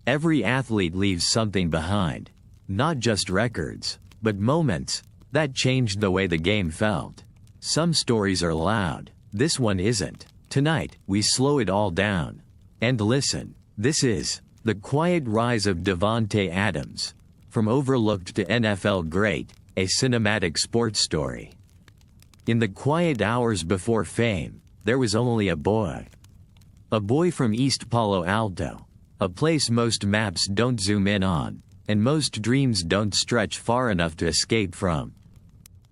Every athlete leaves something behind. Not just records, but moments that changed the way the game felt. Some stories are loud. This one isn't. Tonight, we slow it all down. And listen. This is The Quiet Rise of Davante Adams. From overlooked to NFL great, a cinematic sports story. In the quiet hours before fame, there was only a boy. A boy from East Palo Alto. A place most maps don't zoom in on, and most dreams don't stretch far enough to escape from.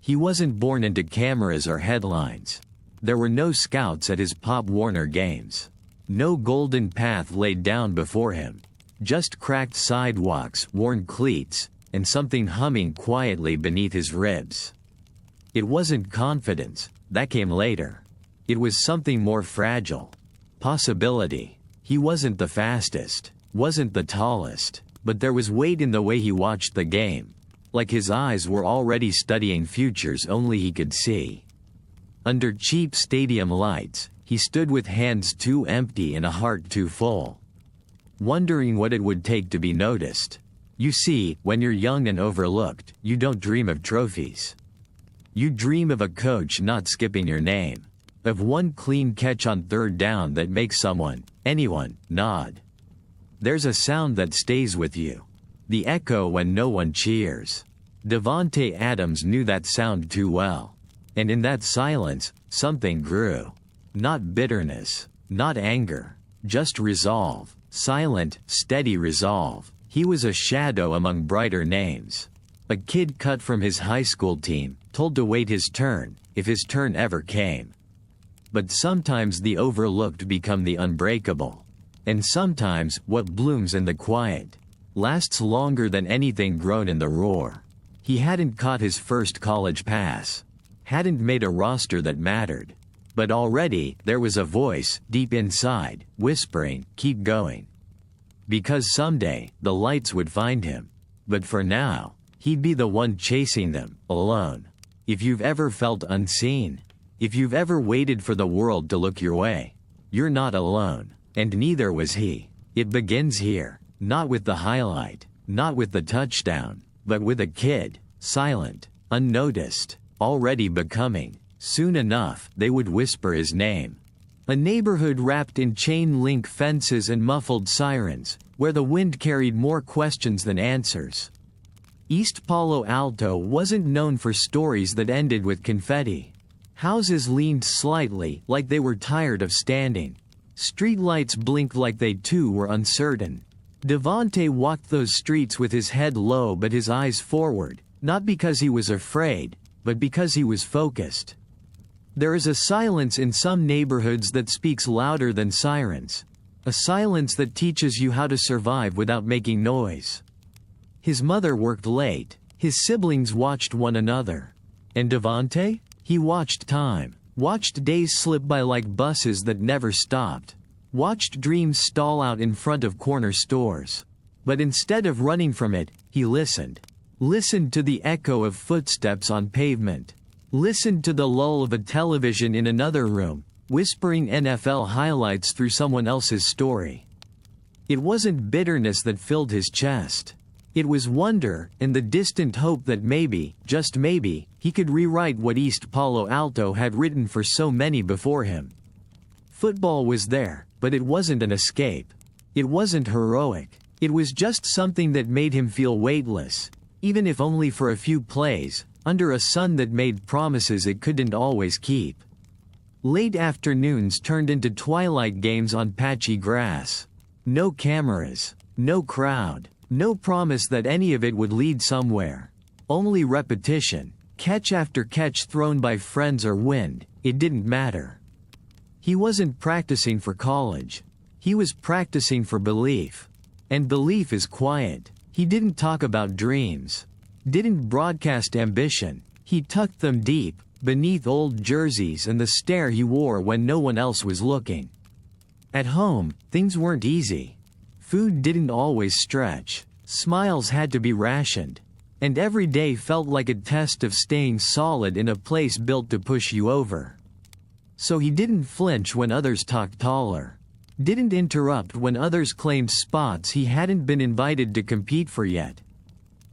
He wasn't born into cameras or headlines. There were no scouts at his Pop Warner games. No golden path laid down before him. Just cracked sidewalks, worn cleats, and something humming quietly beneath his ribs. It wasn't confidence, that came later. It was something more fragile. Possibility. He wasn't the fastest, wasn't the tallest, but there was weight in the way he watched the game. Like his eyes were already studying futures only he could see. Under cheap stadium lights, he stood with hands too empty and a heart too full. Wondering what it would take to be noticed. You see, when you're young and overlooked, you don't dream of trophies. You dream of a coach not skipping your name. Of one clean catch on third down that makes someone, anyone, nod. There's a sound that stays with you. The echo when no one cheers. Davante Adams knew that sound too well. And in that silence, something grew. Not bitterness, not anger, just resolve. Silent, steady resolve. He was a shadow among brighter names. A kid cut from his high school team, told to wait his turn, if his turn ever came. But sometimes the overlooked become the unbreakable. And sometimes, what blooms in the quiet lasts longer than anything grown in the roar. He hadn't caught his first college pass. Hadn't made a roster that mattered. But already, there was a voice, deep inside, whispering, keep going. Because someday, the lights would find him. But for now, he'd be the one chasing them, alone. If you've ever felt unseen, if you've ever waited for the world to look your way, you're not alone, and neither was he. It begins here, not with the highlight, not with the touchdown, but with a kid, silent, unnoticed, already becoming. Soon enough, they would whisper his name. A neighborhood wrapped in chain-link fences and muffled sirens, where the wind carried more questions than answers. East Palo Alto wasn't known for stories that ended with confetti. Houses leaned slightly, like they were tired of standing. Streetlights blinked like they too were uncertain. Davante walked those streets with his head low but his eyes forward, not because he was afraid, but because he was focused. There is a silence in some neighborhoods that speaks louder than sirens. A silence that teaches you how to survive without making noise. His mother worked late. His siblings watched one another. And Davante? He watched time. Watched days slip by like buses that never stopped. Watched dreams stall out in front of corner stores. But instead of running from it, he listened. Listened to the echo of footsteps on pavement. Listened to the lull of a television in another room, whispering NFL highlights through someone else's story. It wasn't bitterness that filled his chest. It was wonder, and the distant hope that maybe, just maybe, he could rewrite what East Palo Alto had written for so many before him. Football was there, but it wasn't an escape. It wasn't heroic. It was just something that made him feel weightless, even if only for a few plays, under a sun that made promises it couldn't always keep. Late afternoons turned into twilight games on patchy grass. No cameras, no crowd. No promise that any of it would lead somewhere. Only repetition, catch after catch thrown by friends or wind, it didn't matter. He wasn't practicing for college. He was practicing for belief. And belief is quiet. He didn't talk about dreams. Didn't broadcast ambition. He tucked them deep, beneath old jerseys and the stare he wore when no one else was looking. At home, things weren't easy. Food didn't always stretch. Smiles had to be rationed. And every day felt like a test of staying solid in a place built to push you over. So he didn't flinch when others talked taller. Didn't interrupt when others claimed spots he hadn't been invited to compete for yet.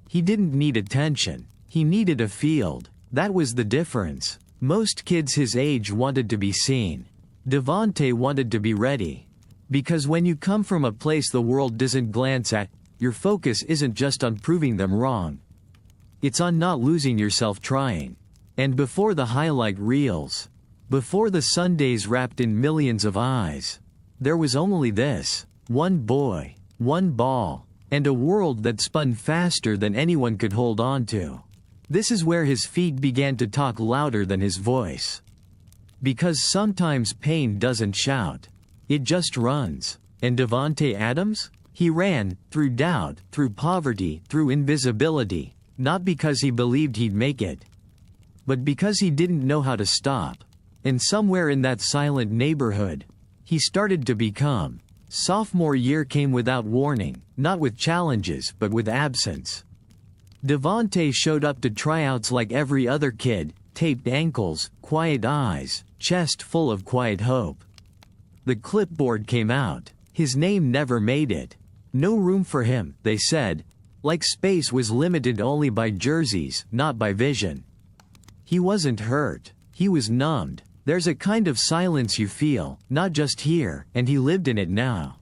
He didn't need attention. He needed a field. That was the difference. Most kids his age wanted to be seen. Davante wanted to be ready. Because when you come from a place the world doesn't glance at, your focus isn't just on proving them wrong. It's on not losing yourself trying. And before the highlight reels, before the Sundays wrapped in millions of eyes, there was only this: one boy, one ball, and a world that spun faster than anyone could hold on to. This is where his feet began to talk louder than his voice. Because sometimes pain doesn't shout. It just runs. And Davante Adams? He ran, through doubt, through poverty, through invisibility, not because he believed he'd make it, but because he didn't know how to stop. And somewhere in that silent neighborhood, he started to become. Sophomore year came without warning, not with challenges but with absence. Davante showed up to tryouts like every other kid, taped ankles, quiet eyes, chest full of quiet hope. The clipboard came out. His name never made it. No room for him, they said. Like space was limited only by jerseys, not by vision. He wasn't hurt. He was numbed. There's a kind of silence you feel, not just here, and he lived in it now.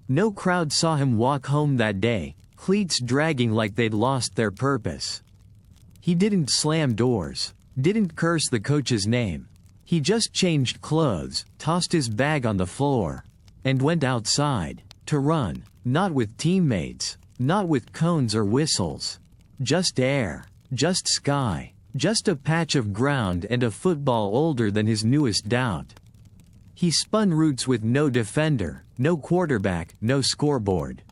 No crowd saw him walk home that day, cleats dragging like they'd lost their purpose. He didn't slam doors, didn't curse the coach's name. He just changed clothes, tossed his bag on the floor, and went outside, to run, not with teammates, not with cones or whistles. Just air, just sky, just a patch of ground and a football older than his newest doubt. He spun routes with no defender, no quarterback, no scoreboard.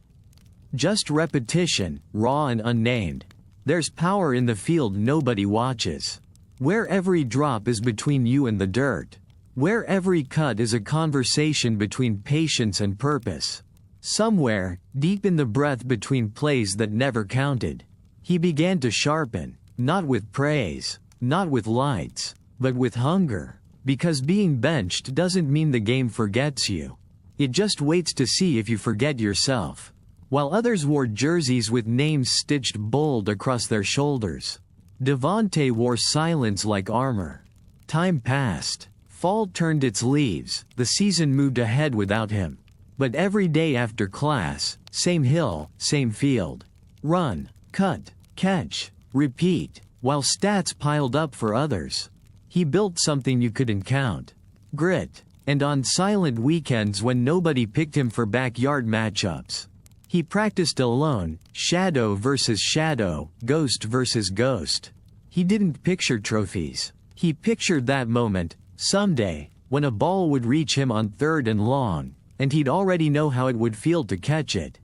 Just repetition, raw and unnamed. There's power in the field nobody watches. Where every drop is between you and the dirt. Where every cut is a conversation between patience and purpose. Somewhere, deep in the breath between plays that never counted, he began to sharpen, not with praise, not with lights, but with hunger. Because being benched doesn't mean the game forgets you. It just waits to see if you forget yourself. While others wore jerseys with names stitched bold across their shoulders, Davante wore silence like armor. Time passed. Fall turned its leaves. The season moved ahead without him. But every day after class, same hill, same field. Run, cut, catch, repeat, while stats piled up for others. He built something you couldn't count. Grit. And on silent weekends when nobody picked him for backyard matchups, he practiced alone, shadow versus shadow, ghost versus ghost. He didn't picture trophies. He pictured that moment, someday, when a ball would reach him on 3rd and long, and he'd already know how it would feel to catch it.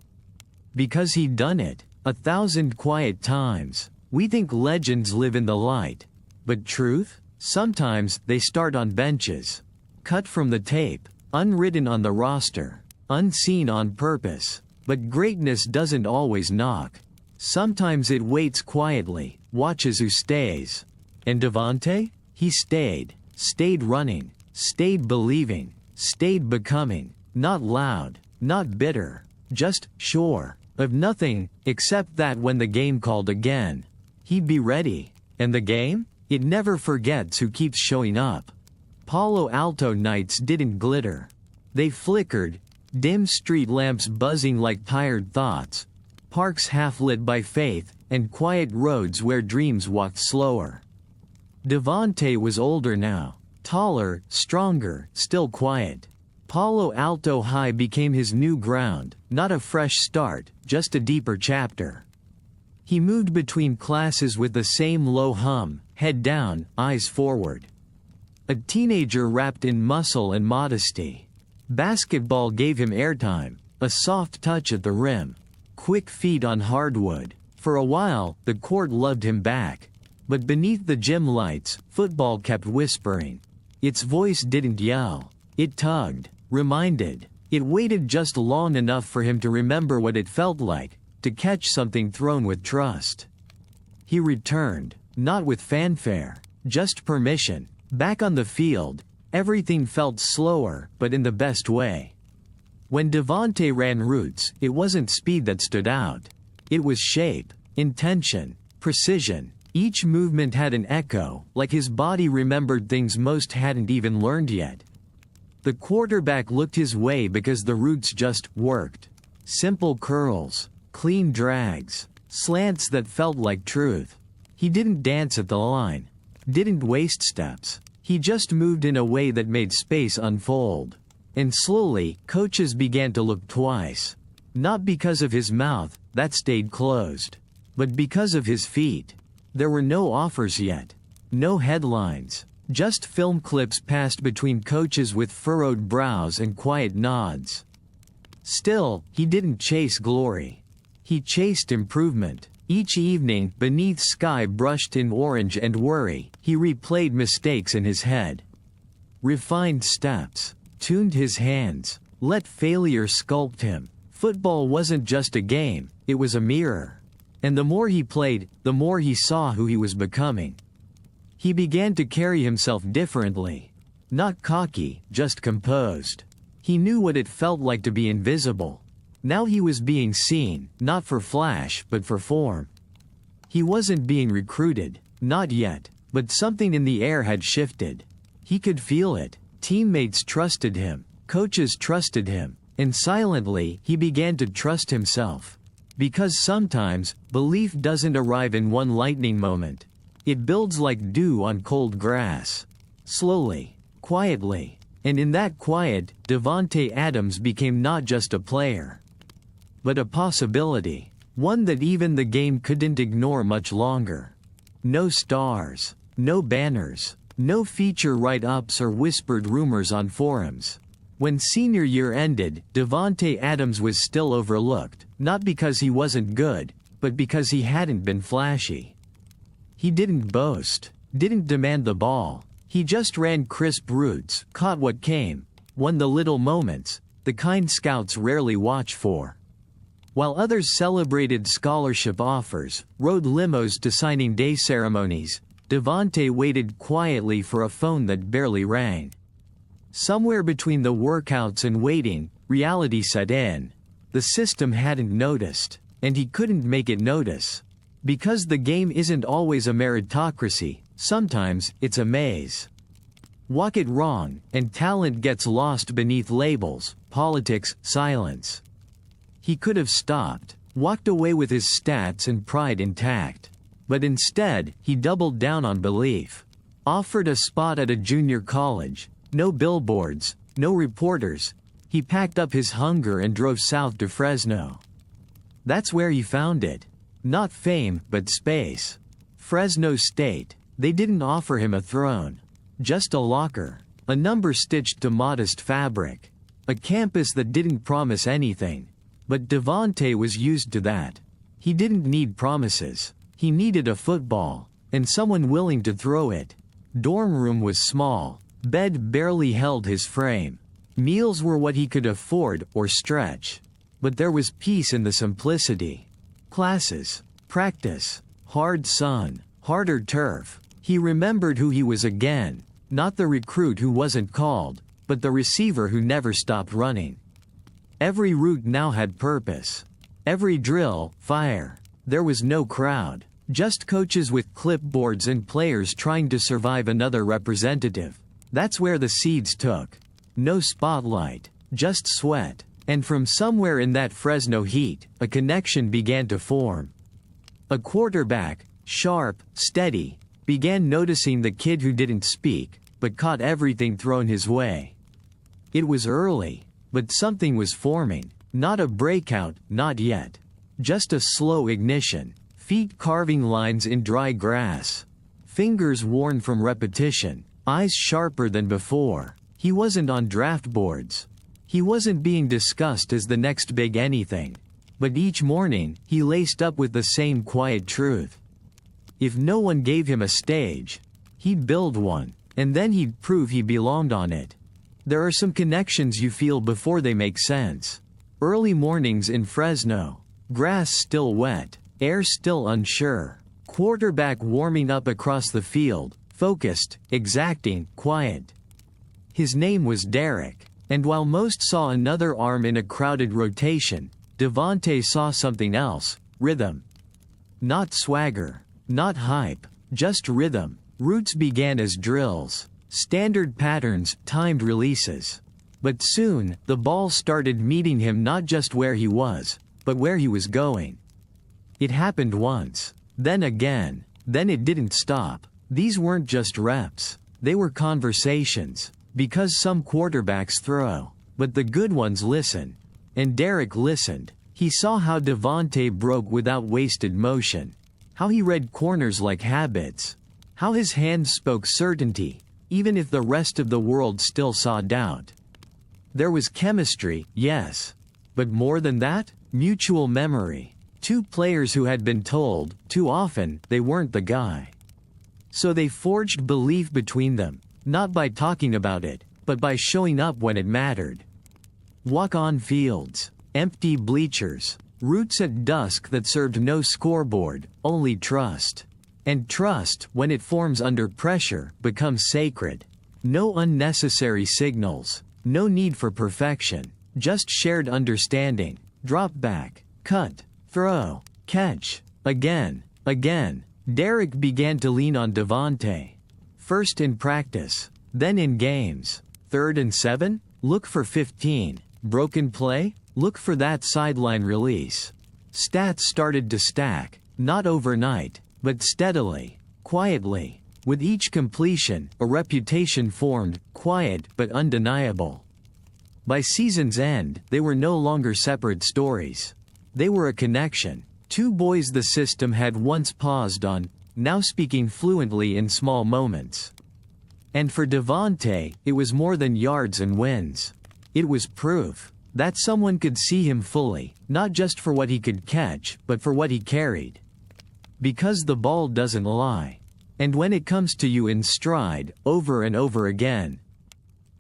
Because he'd done it 1,000 quiet times. We think legends live in the light. But truth? Sometimes they start on benches. Cut from the tape, unwritten on the roster, unseen on purpose. But greatness doesn't always knock. Sometimes it waits quietly, watches who stays. And Davante? He stayed. Stayed running. Stayed believing. Stayed becoming. Not loud. Not bitter. Just sure. Of nothing, except that when the game called again, he'd be ready. And the game? It never forgets who keeps showing up. Palo Alto nights didn't glitter. They flickered. Dim street lamps buzzing like tired thoughts, parks half-lit by faith, and quiet roads where dreams walked slower. Davante was older now, taller, stronger, still quiet. Palo Alto High became his new ground, not a fresh start, just a deeper chapter. He moved between classes with the same low hum, head down, eyes forward. A teenager wrapped in muscle and modesty. Basketball gave him airtime, a soft touch at the rim, quick feet on hardwood. For a while, the court loved him back. But beneath the gym lights, football kept whispering. Its voice didn't yell. It tugged, reminded. It waited just long enough for him to remember what it felt like, to catch something thrown with trust. He returned, not with fanfare, just permission. Back on the field, everything felt slower, but in the best way. When Davante ran routes, it wasn't speed that stood out. It was shape, intention, precision. Each movement had an echo, like his body remembered things most hadn't even learned yet. The quarterback looked his way because the routes just worked. Simple curls, clean drags, slants that felt like truth. He didn't dance at the line, didn't waste steps. He just moved in a way that made space unfold. And slowly, coaches began to look twice. Not because of his mouth, that stayed closed, but because of his feet. There were no offers yet. No headlines. Just film clips passed between coaches with furrowed brows and quiet nods. Still, he didn't chase glory. He chased improvement. Each evening, beneath sky brushed in orange and worry, he replayed mistakes in his head. Refined steps. Tuned his hands. Let failure sculpt him. Football wasn't just a game, it was a mirror. And the more he played, the more he saw who he was becoming. He began to carry himself differently. Not cocky, just composed. He knew what it felt like to be invisible. Now he was being seen, not for flash, but for form. He wasn't being recruited, not yet, but something in the air had shifted. He could feel it. Teammates trusted him, coaches trusted him, and silently, he began to trust himself. Because sometimes, belief doesn't arrive in one lightning moment. It builds like dew on cold grass. Slowly, quietly. And in that quiet, Davante Adams became not just a player, but a possibility. One that even the game couldn't ignore much longer. No stars. No banners. No feature write-ups or whispered rumors on forums. When senior year ended, Davante Adams was still overlooked, not because he wasn't good, but because he hadn't been flashy. He didn't boast, didn't demand the ball. He just ran crisp routes, caught what came, won the little moments, the kind scouts rarely watch for. While others celebrated scholarship offers, rode limos to signing day ceremonies, Davante waited quietly for a phone that barely rang. Somewhere between the workouts and waiting, reality set in. The system hadn't noticed, and he couldn't make it notice. Because the game isn't always a meritocracy, sometimes it's a maze. Walk it wrong, and talent gets lost beneath labels, politics, silence. He could have stopped, walked away with his stats and pride intact. But instead, he doubled down on belief. Offered a spot at a junior college. No billboards, no reporters. He packed up his hunger and drove south to Fresno. That's where he found it. Not fame, but space. Fresno State. They didn't offer him a throne. Just a locker. A number stitched to modest fabric. A campus that didn't promise anything. But Davante was used to that. He didn't need promises. He needed a football, and someone willing to throw it. Dorm room was small. Bed barely held his frame. Meals were what he could afford or stretch. But there was peace in the simplicity. Classes, practice, hard sun, harder turf. He remembered who he was again, not the recruit who wasn't called, but the receiver who never stopped running. Every route now had purpose. Every drill, fire. There was no crowd, just coaches with clipboards and players trying to survive another representative. That's where the seeds took. No spotlight, just sweat. And from somewhere in that Fresno heat, a connection began to form. A quarterback, sharp, steady, began noticing the kid who didn't speak, but caught everything thrown his way. It was early, but something was forming. Not a breakout, not yet. Just a slow ignition, feet carving lines in dry grass. Fingers worn from repetition, eyes sharper than before. He wasn't on draft boards. He wasn't being discussed as the next big anything. But each morning, he laced up with the same quiet truth. If no one gave him a stage, he'd build one, and then he'd prove he belonged on it. There are some connections you feel before they make sense. Early mornings in Fresno. Grass still wet, air still unsure. Quarterback warming up across the field, focused, exacting, quiet. His name was Derek. And while most saw another arm in a crowded rotation, Davante saw something else: rhythm. Not swagger, not hype, just rhythm. Roots began as drills, standard patterns, timed releases. But soon, the ball started meeting him not just where he was, but where he was going. It happened once, then again, then it didn't stop. These weren't just reps, they were conversations. Because some quarterbacks throw, but the good ones listen. And Derek listened. He saw how Davante broke without wasted motion. How he read corners like habits. How his hands spoke certainty, even if the rest of the world still saw doubt. There was chemistry, yes. But more than that, mutual memory. Two players who had been told, too often, they weren't the guy. So they forged belief between them. Not by talking about it, but by showing up when it mattered. Walk-on fields, empty bleachers, roots at dusk that served no scoreboard, only trust. And trust, when it forms under pressure, becomes sacred. No unnecessary signals, no need for perfection, just shared understanding. Drop back, cut, throw, catch, again. Derek began to lean on Davante. First in practice, then in games. 3rd and 7? Look for 15. Broken play? Look for that sideline release. Stats started to stack, not overnight, but steadily, quietly. With each completion, a reputation formed, quiet but undeniable. By season's end, they were no longer separate stories. They were a connection. Two boys the system had once paused on, now speaking fluently in small moments. And for Davante, it was more than yards and wins. It was proof that someone could see him fully, not just for what he could catch, but for what he carried. Because the ball doesn't lie. And when it comes to you in stride, over and over again,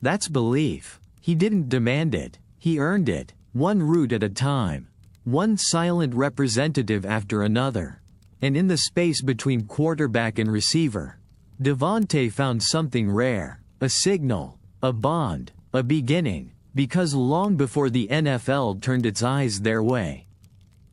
that's belief. He didn't demand it, he earned it, one root at a time. One silent representative after another. And in the space between quarterback and receiver, Davante found something rare, a signal, a bond, a beginning, because long before the NFL turned its eyes their way,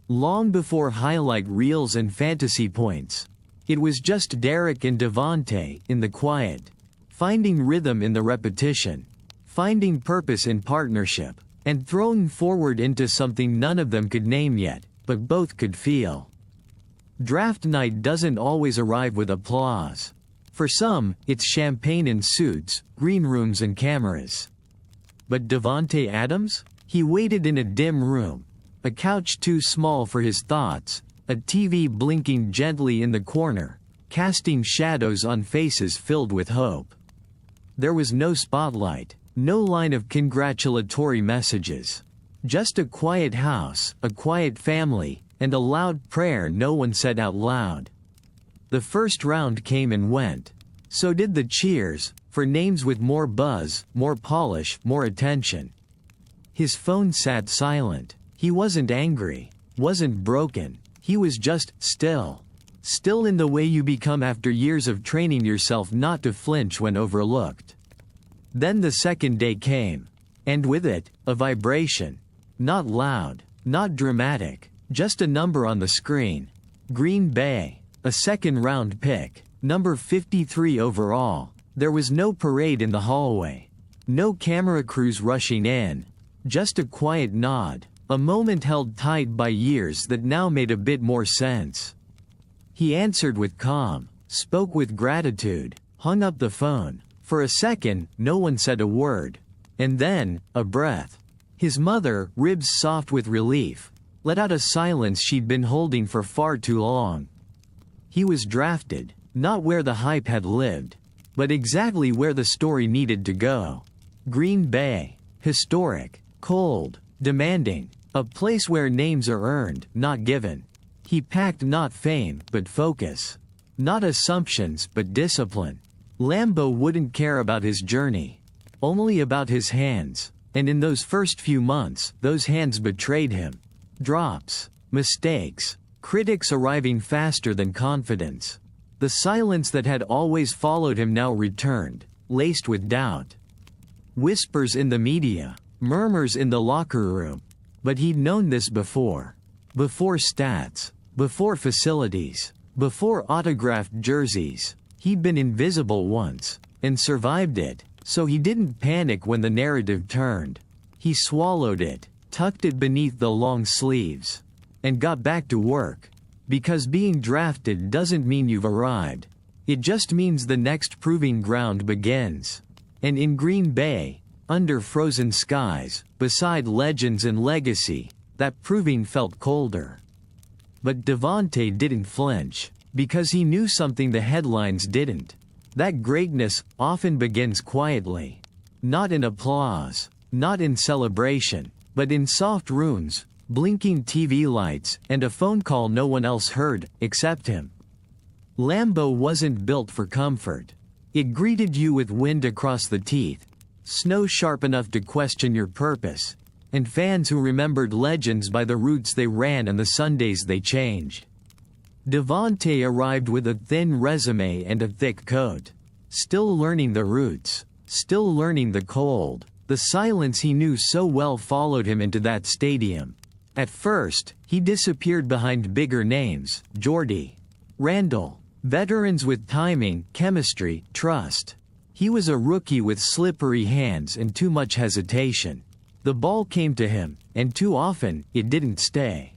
long before highlight reels and fantasy points, it was just Derek and Davante in the quiet, finding rhythm in the repetition, finding purpose in partnership, and throwing forward into something none of them could name yet, but both could feel. Draft night doesn't always arrive with applause. For some, it's champagne and suits, green rooms and cameras. But Davante Adams? He waited in a dim room, a couch too small for his thoughts, a TV blinking gently in the corner, casting shadows on faces filled with hope. There was no spotlight, no line of congratulatory messages. Just a quiet house, a quiet family, and a loud prayer no one said out loud. The first round came and went. So did the cheers, for names with more buzz, more polish, more attention. His phone sat silent. He wasn't angry, wasn't broken. He was just still. Still in the way you become after years of training yourself not to flinch when overlooked. Then the second day came. And with it, a vibration. Not loud, not dramatic. Just a number on the screen. Green Bay, a second-round pick, number 53 overall. There was no parade in the hallway. No camera crews rushing in. Just a quiet nod, a moment held tight by years that now made a bit more sense. He answered with calm, spoke with gratitude, hung up the phone. For a second, no one said a word. And then, a breath. His mother, ribs soft with relief, let out a silence she'd been holding for far too long. He was drafted, not where the hype had lived, but exactly where the story needed to go. Green Bay, historic, cold, demanding, a place where names are earned, not given. He packed not fame, but focus. Not assumptions, but discipline. Lambeau wouldn't care about his journey, only about his hands, and in those first few months, those hands betrayed him. Drops, mistakes, critics arriving faster than confidence. The silence that had always followed him now returned, laced with doubt. Whispers in the media, murmurs in the locker room. But he'd known this before. Before stats, before facilities, before autographed jerseys. He'd been invisible once, and survived it, so he didn't panic when the narrative turned. He swallowed it, tucked it beneath the long sleeves, and got back to work. Because being drafted doesn't mean you've arrived. It just means the next proving ground begins. And in Green Bay, under frozen skies, beside legends and legacy, that proving felt colder. But Davante didn't flinch, because he knew something the headlines didn't. That greatness often begins quietly. Not in applause, not in celebration, but in soft rooms, blinking TV lights, and a phone call no one else heard, except him. Lambeau wasn't built for comfort. It greeted you with wind across the teeth, snow sharp enough to question your purpose, and fans who remembered legends by the routes they ran and the Sundays they changed. Davante arrived with a thin resume and a thick coat. Still learning the routes, still learning the cold. The silence he knew so well followed him into that stadium. At first, he disappeared behind bigger names, Jordy, Randall, veterans with timing, chemistry, trust. He was a rookie with slippery hands and too much hesitation. The ball came to him, and too often, it didn't stay.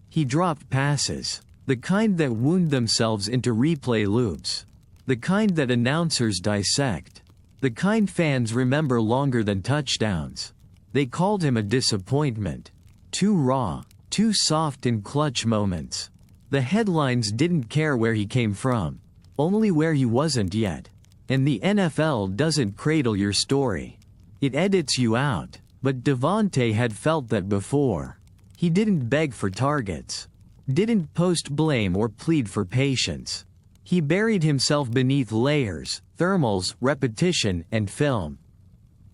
He dropped passes. The kind that wound themselves into replay loops. The kind that announcers dissect. The kind fans remember longer than touchdowns. They called him a disappointment. Too raw, too soft in clutch moments. The headlines didn't care where he came from, only where he wasn't yet. And the NFL doesn't cradle your story. It edits you out. But Davante had felt that before. He didn't beg for targets. Didn't post blame or plead for patience. He buried himself beneath layers, thermals, repetition, and film.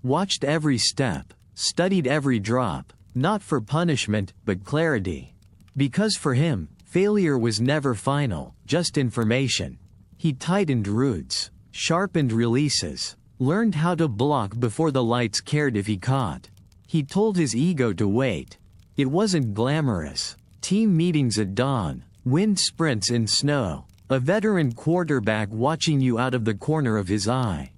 Watched every step, studied every drop, not for punishment, but clarity. Because for him, failure was never final, just information. He tightened routes, sharpened releases, learned how to block before the lights cared if he caught. He told his ego to wait. It wasn't glamorous. Team meetings at dawn, wind sprints in snow, a veteran quarterback watching you out of the corner of his eye.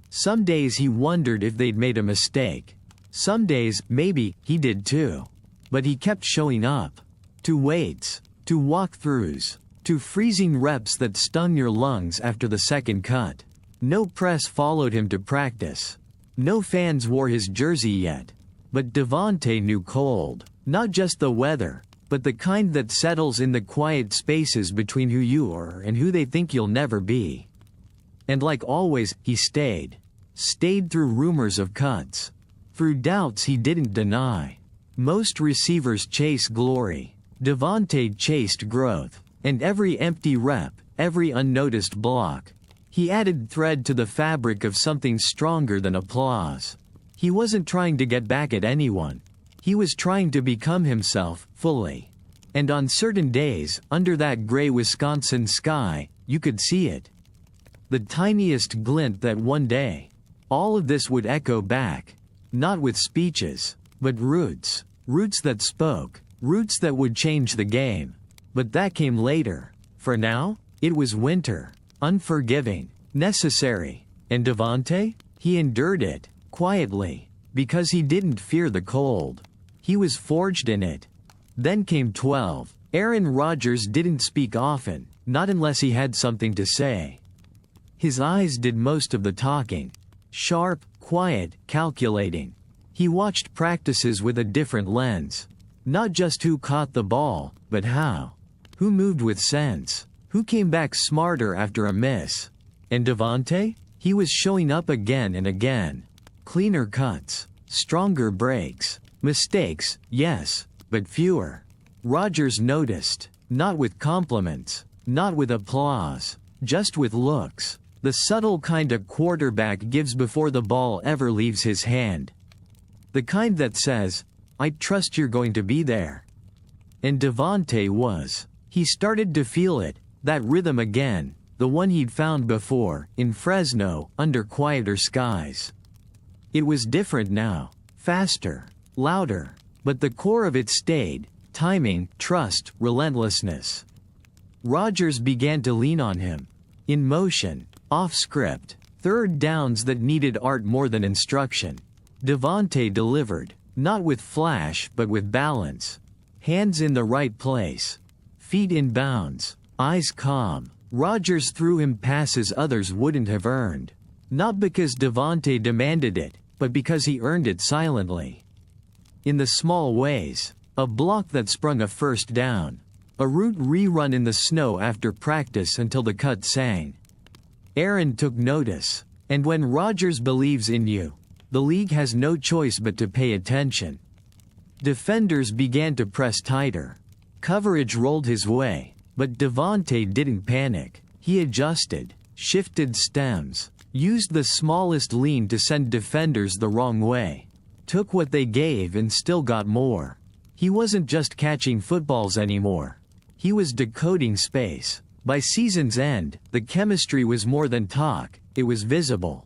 Some days he wondered if they'd made a mistake. Some days, maybe, he did too. But he kept showing up. To weights, to walkthroughs, to freezing reps that stung your lungs after the second cut. No press followed him to practice. No fans wore his jersey yet. But Davante knew cold. Not just the weather, but the kind that settles in the quiet spaces between who you are and who they think you'll never be. And like always, he stayed. Stayed through rumors of cuts. Through doubts he didn't deny. Most receivers chase glory. Davante chased growth. And every empty rep, every unnoticed block. He added thread to the fabric of something stronger than applause. He wasn't trying to get back at anyone. He was trying to become himself, fully. And on certain days, under that gray Wisconsin sky, you could see it. The tiniest glint that one day, all of this would echo back. Not with speeches, but roots. Roots that spoke. Roots that would change the game. But that came later. For now, it was winter. Unforgiving. Necessary. And Davante? He endured it. Quietly. Because he didn't fear the cold. He was forged in it. Then came 12. Aaron Rodgers didn't speak often, not unless he had something to say. His eyes did most of the talking. Sharp, quiet, calculating. He watched practices with a different lens. Not just who caught the ball, but how. Who moved with sense. Who came back smarter after a miss. And Davante? He was showing up again and again. Cleaner cuts. Stronger breaks. Mistakes, yes, but fewer. Rodgers noticed. Not with compliments. Not with applause. Just with looks. The subtle kind a quarterback gives before the ball ever leaves his hand. The kind that says, I trust you're going to be there. And Davante was. He started to feel it, that rhythm again, the one he'd found before, in Fresno, under quieter skies. It was different now. Faster. Louder. But the core of it stayed. Timing, trust, relentlessness. Rodgers began to lean on him. In motion. Off script. Third downs that needed art more than instruction. Davante delivered. Not with flash but with balance. Hands in the right place. Feet in bounds. Eyes calm. Rodgers threw him passes others wouldn't have earned. Not because Davante demanded it, but because he earned it silently. In the small ways. A block that sprung a first down. A route rerun in the snow after practice until the cut sang. Aaron took notice. And when Rodgers believes in you, the league has no choice but to pay attention. Defenders began to press tighter. Coverage rolled his way, but Davante didn't panic. He adjusted, shifted stems, used the smallest lean to send defenders the wrong way. Took what they gave and still got more. He wasn't just catching footballs anymore. He was decoding space. By season's end, the chemistry was more than talk, it was visible.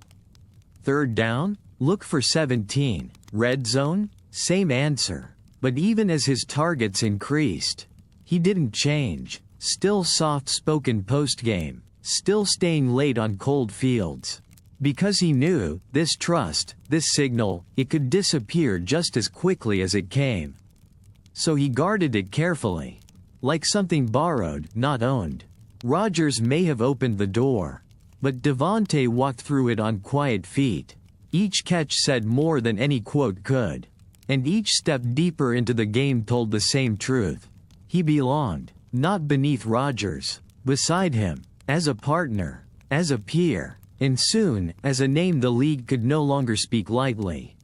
Third down? Look for 17. Red zone? Same answer. But even as his targets increased, he didn't change. Still soft-spoken post-game. Still staying late on cold fields. Because he knew, this trust, this signal, it could disappear just as quickly as it came. So he guarded it carefully. Like something borrowed, not owned. Rodgers may have opened the door. But Davante walked through it on quiet feet. Each catch said more than any quote could. And each step deeper into the game told the same truth. He belonged, not beneath Rodgers, beside him, as a partner, as a peer, and soon, as a name the league could no longer speak lightly.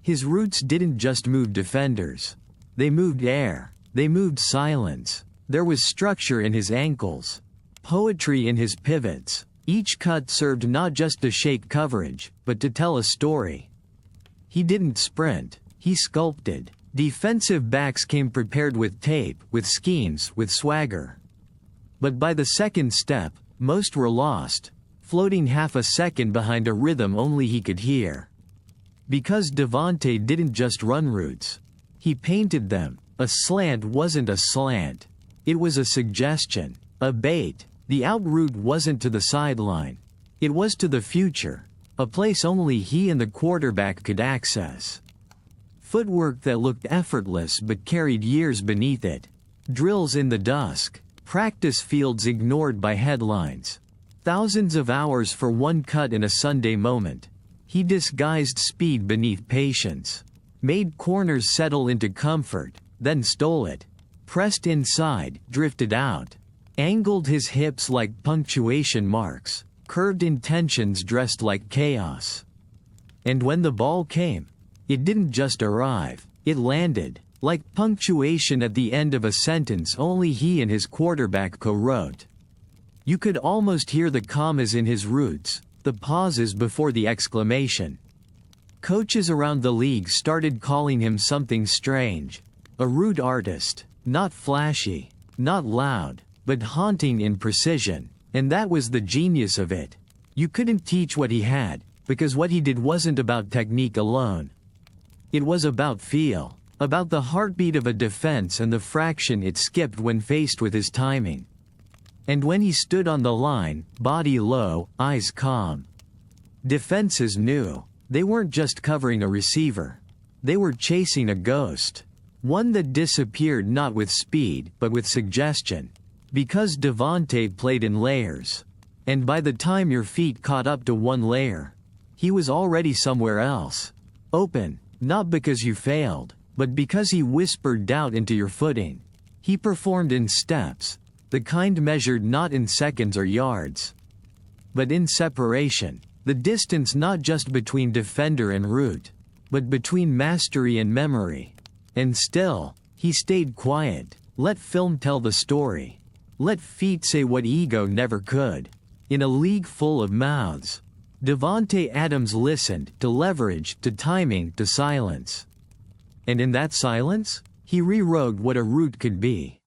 His roots didn't just move defenders. They moved air. They moved silence. There was structure in his ankles. Poetry in his pivots. Each cut served not just to shake coverage, but to tell a story. He didn't sprint. He sculpted. Defensive backs came prepared with tape, with schemes, with swagger. But by the second step, most were lost, floating half a second behind a rhythm only he could hear. Because Davante didn't just run routes. He painted them. A slant wasn't a slant. It was a suggestion, a bait. The out route wasn't to the sideline. It was to the future, a place only he and the quarterback could access. Footwork that looked effortless but carried years beneath it. Drills in the dusk. Practice fields ignored by headlines. Thousands of hours for one cut in a Sunday moment. He disguised speed beneath patience. Made corners settle into comfort, then stole it. Pressed inside, drifted out. Angled his hips like punctuation marks. Curved intentions dressed like chaos. And when the ball came, it didn't just arrive, it landed, like punctuation at the end of a sentence only he and his quarterback co-wrote. You could almost hear the commas in his roots, the pauses before the exclamation. Coaches around the league started calling him something strange. A route artist, not flashy, not loud, but haunting in precision. And that was the genius of it. You couldn't teach what he had, because what he did wasn't about technique alone. It was about feel, about the heartbeat of a defense and the fraction it skipped when faced with his timing. And when he stood on the line, body low, eyes calm. Defenses knew. They weren't just covering a receiver. They were chasing a ghost. One that disappeared not with speed, but with suggestion. Because Davante played in layers. And by the time your feet caught up to one layer, he was already somewhere else. Open, not because you failed, but because he whispered doubt into your footing. He performed in steps, the kind measured not in seconds or yards, but in separation, the distance not just between defender and route, but between mastery and memory. And still, he stayed quiet, let film tell the story. Let feet say what ego never could. In a league full of mouths, Davante Adams listened to leverage, to timing, to silence. And in that silence, he rewrote what a route could be.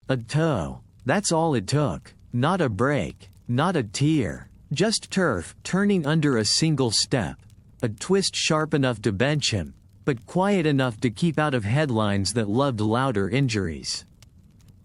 A toe. That's all it took. Not a break. Not a tear. Just turf turning under a single step. a twist sharp enough to bench him, but quiet enough to keep out of headlines that loved louder injuries.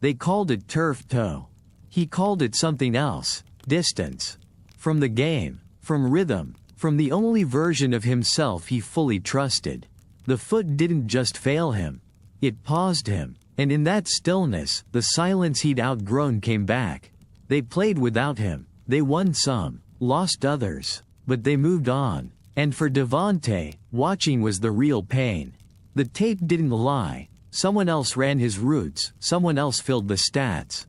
They called it turf toe. He called it something else: distance. From the game, from rhythm, from the only version of himself he fully trusted. The foot didn't just fail him. It paused him, and in that stillness, the silence he'd outgrown came back. They played without him. They won some, lost others, but they moved on. And for Davante, watching was the real pain. The tape didn't lie. Someone else ran his routes, someone else filled the stats.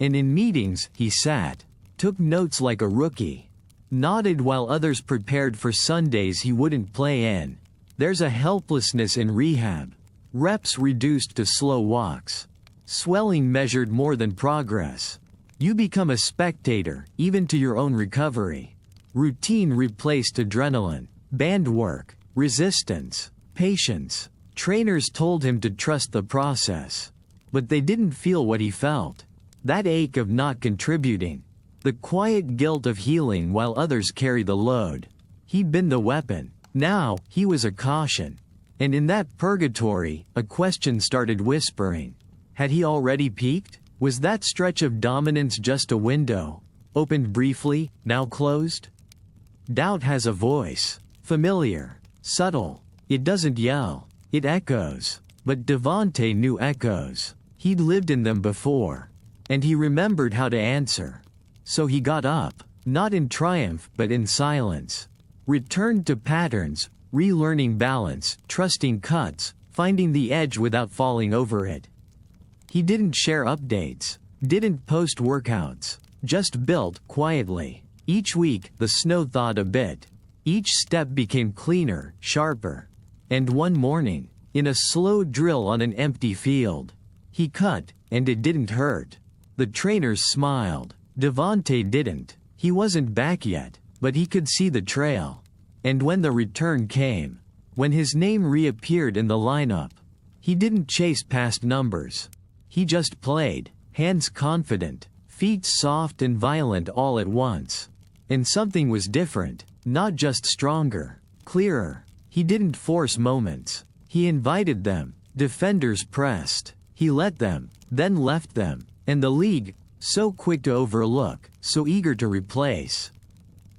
And in meetings, he sat, took notes like a rookie, nodded while others prepared for Sundays he wouldn't play in. There's a helplessness in rehab. Reps reduced to slow walks. Swelling measured more than progress. You become a spectator, even to your own recovery. Routine replaced adrenaline. Band work, resistance, patience. Trainers told him to trust the process. But they didn't feel what he felt. That ache of not contributing. The quiet guilt of healing while others carry the load. He'd been the weapon. Now, he was a caution. And in that purgatory, a question started whispering. Had he already peaked? Was that stretch of dominance just a window? Opened briefly, now closed? Doubt has a voice. Familiar. Subtle. It doesn't yell. It echoes. But Davante knew echoes. He'd lived in them before. And he remembered how to answer. So he got up, not in triumph but in silence. Returned to patterns, relearning balance, trusting cuts, finding the edge without falling over it. He didn't share updates, didn't post workouts, just built quietly. Each week, the snow thawed a bit. Each step became cleaner, sharper. And one morning, in a slow drill on an empty field, he cut, and it didn't hurt. The trainers smiled. Davante didn't. He wasn't back yet, but he could see the trail. And when the return came, when his name reappeared in the lineup, he didn't chase past numbers. He just played, hands confident, feet soft and violent all at once. And something was different, not just stronger, clearer. He didn't force moments. He invited them. Defenders pressed. He let them, then left them. And the league, so quick to overlook, so eager to replace,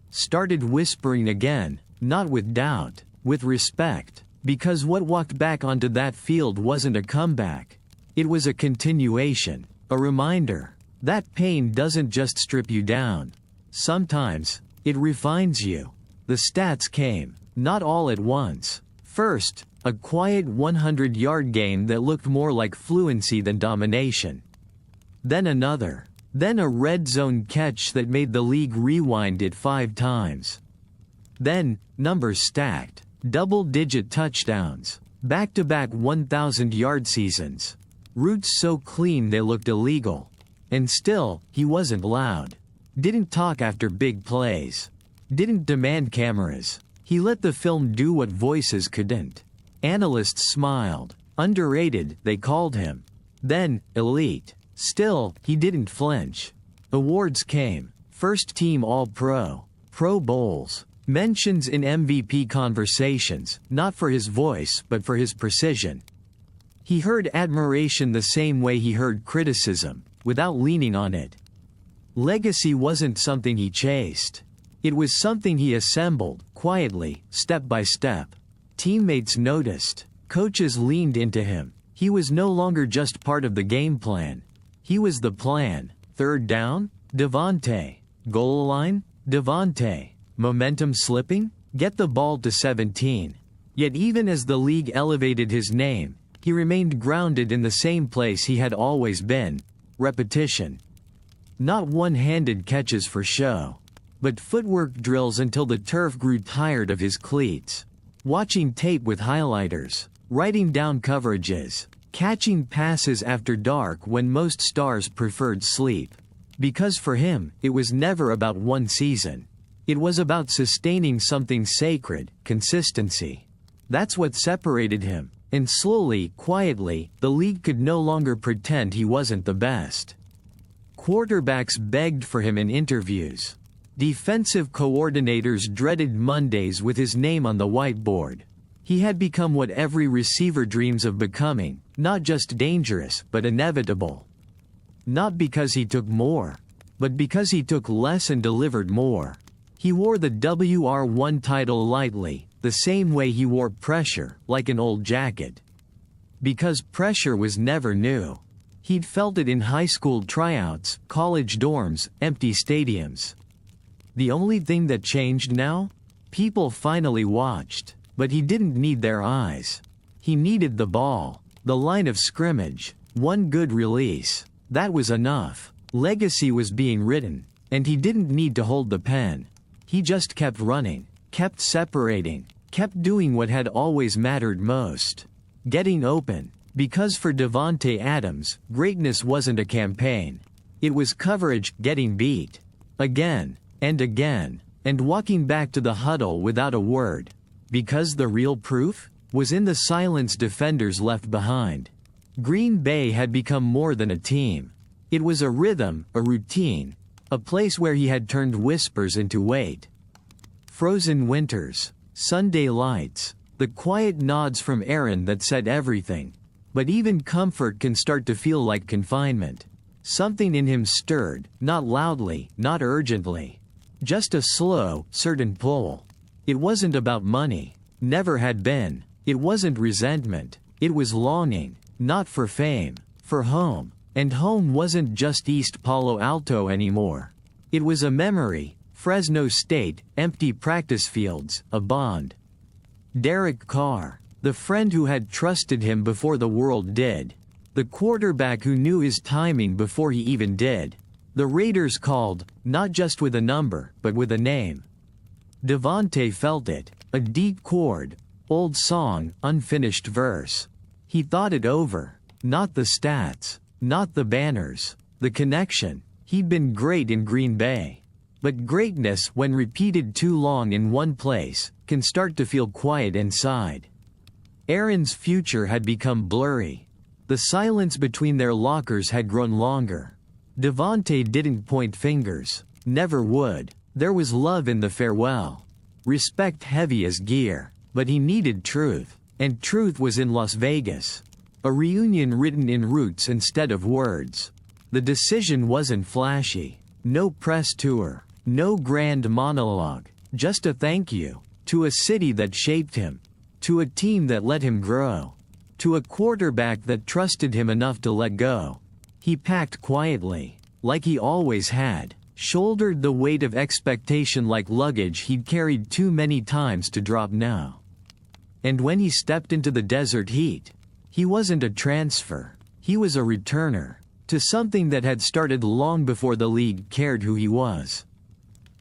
started whispering again, not with doubt, with respect, because what walked back onto that field wasn't a comeback. It was a continuation, a reminder. That pain doesn't just strip you down. Sometimes, it refines you. The stats came, not all at once. First, a quiet 100-yard gain that looked more like fluency than domination. Then another. Then a red zone catch that made the league rewind it 5 times. Then, numbers stacked. Double-digit touchdowns. Back-to-back 1,000-yard seasons. Routes so clean they looked illegal. And still, he wasn't loud. Didn't talk after big plays. Didn't demand cameras. He let the film do what voices couldn't. Analysts smiled. Underrated, they called him. Then, elite. Still, he didn't flinch. Awards came. First team All-Pro. Pro Bowls. Mentions in MVP conversations, not for his voice but for his precision. He heard admiration the same way he heard criticism, without leaning on it. Legacy wasn't something he chased. It was something he assembled, quietly, step by step. Teammates noticed. Coaches leaned into him. He was no longer just part of the game plan. He was the plan. Third down? Davante. Goal line? Davante. Momentum slipping? Get the ball to 17. Yet even as the league elevated his name, he remained grounded in the same place he had always been. Repetition. Not one-handed catches for show, but footwork drills until the turf grew tired of his cleats. Watching tape with highlighters. Writing down coverages. Catching passes after dark when most stars preferred sleep. Because for him, it was never about one season. It was about sustaining something sacred, consistency. That's what separated him. And slowly, quietly, the league could no longer pretend he wasn't the best. Quarterbacks begged for him in interviews. Defensive coordinators dreaded Mondays with his name on the whiteboard. He had become what every receiver dreams of becoming, not just dangerous, but inevitable. Not because he took more, but because he took less and delivered more. He wore the WR1 title lightly, the same way he wore pressure, like an old jacket. Because pressure was never new. He'd felt it in high school tryouts, college dorms, empty stadiums. The only thing that changed now? People finally watched, but he didn't need their eyes. He needed the ball, the line of scrimmage, one good release. That was enough. Legacy was being written, and he didn't need to hold the pen. He just kept running, kept separating, kept doing what had always mattered most. Getting open. Because for Davante Adams, greatness wasn't a campaign. It was coverage getting beat. Again, and walking back to the huddle without a word. Because the real proof was in the silence defenders left behind. Green Bay had become more than a team. It was a rhythm, a routine, a place where he had turned whispers into weight. Frozen winters, Sunday lights, the quiet nods from Aaron that said everything. But even comfort can start to feel like confinement. Something in him stirred, not loudly, not urgently. Just a slow, certain pull. It wasn't about money. Never had been. It wasn't resentment. It was longing, not for fame, for home. And home wasn't just East Palo Alto anymore. It was a memory, Fresno State, empty practice fields, a bond. Derek Carr. The friend who had trusted him before the world did. The quarterback who knew his timing before he even did. The Raiders called, not just with a number, but with a name. Davante felt it, a deep chord, old song, unfinished verse. He thought it over. Not the stats, not the banners, the connection. He'd been great in Green Bay. But greatness, when repeated too long in one place, can start to feel quiet inside. Aaron's future had become blurry. The silence between their lockers had grown longer. Davante didn't point fingers. Never would. There was love in the farewell. Respect heavy as gear. But he needed truth. And truth was in Las Vegas. A reunion written in roots instead of words. The decision wasn't flashy. No press tour. No grand monologue. Just a thank you. To a city that shaped him. To a team that let him grow. To a quarterback that trusted him enough to let go. He packed quietly, like he always had, shouldered the weight of expectation like luggage he'd carried too many times to drop now. And when he stepped into the desert heat, he wasn't a transfer, he was a returner, to something that had started long before the league cared who he was.